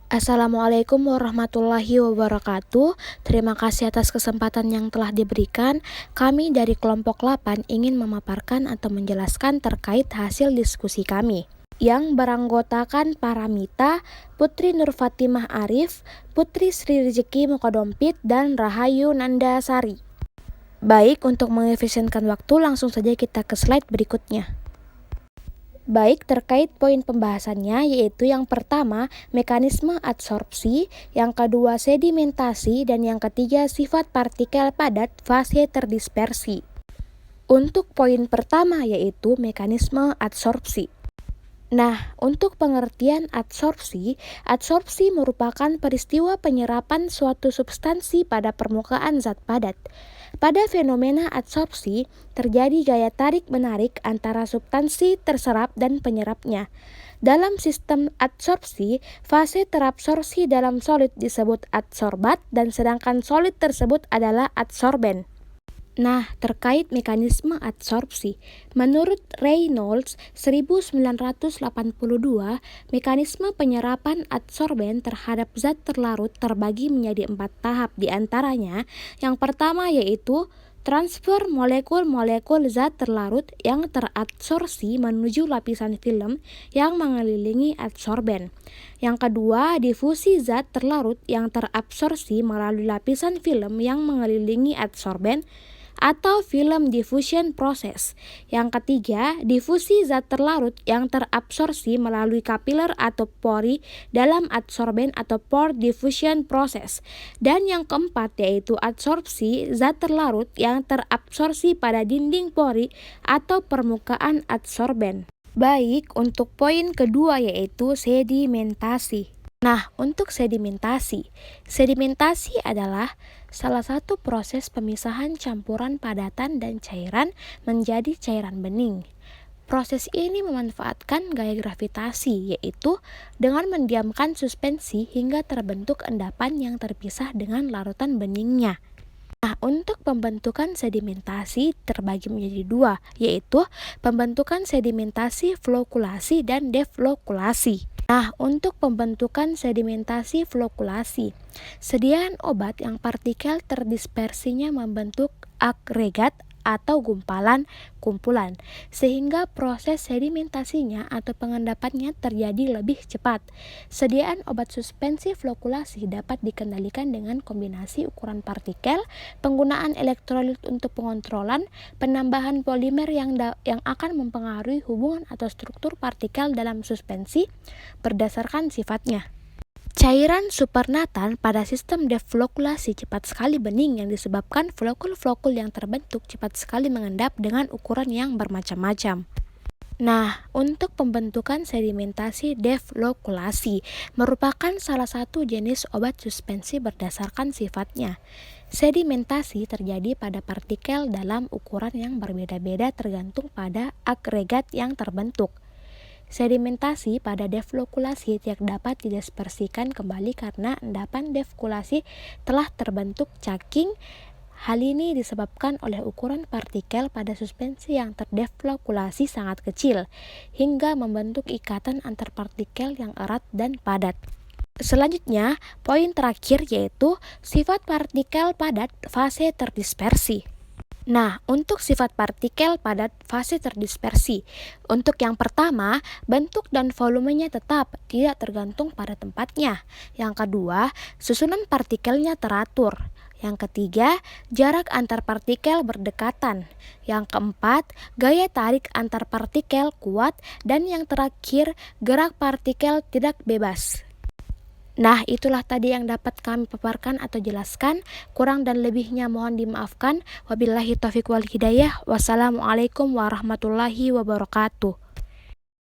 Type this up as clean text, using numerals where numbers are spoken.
Assalamualaikum warahmatullahi wabarakatuh. Terima kasih atas kesempatan yang telah diberikan. Kami dari kelompok 8 ingin memaparkan atau menjelaskan terkait hasil diskusi kami yang beranggotakan Paramita, Putri Nur Fatimah Arif, Putri Sri Rezeki Mukadompit, dan Rahayu Nandasari. Baik, untuk mengefisienkan waktu langsung saja kita ke slide berikutnya. Baik, terkait poin pembahasannya yaitu yang pertama mekanisme adsorpsi, yang kedua sedimentasi, dan yang ketiga sifat partikel padat fase terdispersi. Untuk poin pertama yaitu mekanisme adsorpsi. Nah, untuk pengertian adsorpsi merupakan peristiwa penyerapan suatu substansi pada permukaan zat padat. Pada fenomena adsorpsi, terjadi gaya tarik-menarik antara substansi terserap dan penyerapnya. Dalam sistem adsorpsi, fase terabsorpsi dalam solid disebut adsorbat dan sedangkan solid tersebut adalah adsorben. Nah, terkait mekanisme adsorpsi, menurut Reynolds 1982, mekanisme penyerapan adsorben terhadap zat terlarut terbagi menjadi 4 tahap, diantaranya yang pertama yaitu transfer molekul-molekul zat terlarut yang teradsorpsi menuju lapisan film yang mengelilingi adsorben. Yang kedua, difusi zat terlarut yang terabsorpsi melalui lapisan film yang mengelilingi adsorben atau film diffusion process. Yang ketiga, difusi zat terlarut yang terabsorpsi melalui kapiler atau pori dalam adsorben atau pore diffusion process. Dan yang keempat yaitu adsorpsi zat terlarut yang terabsorpsi pada dinding pori atau permukaan adsorben. Baik, untuk poin kedua yaitu sedimentasi. Nah, untuk sedimentasi adalah salah satu proses pemisahan campuran padatan dan cairan menjadi cairan bening. Proses ini memanfaatkan gaya gravitasi, yaitu dengan mendiamkan suspensi hingga terbentuk endapan yang terpisah dengan larutan beningnya. Nah, untuk pembentukan sedimentasi terbagi menjadi dua, yaitu pembentukan sedimentasi flokulasi dan deflokulasi. Nah, untuk pembentukan sedimentasi flokulasi, sediaan obat yang partikel terdispersinya membentuk agregat atau kumpulan, sehingga proses sedimentasinya atau pengendapannya terjadi lebih cepat. Sediaan obat suspensi flokulasi dapat dikendalikan dengan kombinasi ukuran partikel, penggunaan elektrolit untuk pengontrolan, penambahan polimer yang akan mempengaruhi hubungan atau struktur partikel dalam suspensi berdasarkan sifatnya. Cairan supernatan pada sistem deflokulasi cepat sekali bening yang disebabkan folekul-folekul yang terbentuk cepat sekali mengendap dengan ukuran yang bermacam-macam. Nah, untuk pembentukan sedimentasi deflokulasi merupakan salah satu jenis obat suspensi berdasarkan sifatnya. Sedimentasi terjadi pada partikel dalam ukuran yang berbeda-beda tergantung pada agregat yang terbentuk. Sedimentasi pada deflokulasi tidak dapat didispersikan kembali karena endapan deflokulasi telah terbentuk caking. Hal ini disebabkan oleh ukuran partikel pada suspensi yang terdeflokulasi sangat kecil, hingga membentuk ikatan antar partikel yang erat dan padat. Selanjutnya, poin terakhir yaitu sifat partikel padat fase terdispersi. Nah, untuk sifat partikel padat fase terdispersi, untuk yang pertama, bentuk dan volumenya tetap, tidak tergantung pada tempatnya. Yang kedua, susunan partikelnya teratur. Yang ketiga, jarak antar partikel berdekatan. Yang keempat, gaya tarik antar partikel kuat. Dan yang terakhir, gerak partikel tidak bebas. Nah, itulah tadi yang dapat kami paparkan atau jelaskan. Kurang dan lebihnya mohon dimaafkan. Wabillahi taufiq wal hidayah. Wassalamualaikum warahmatullahi wabarakatuh.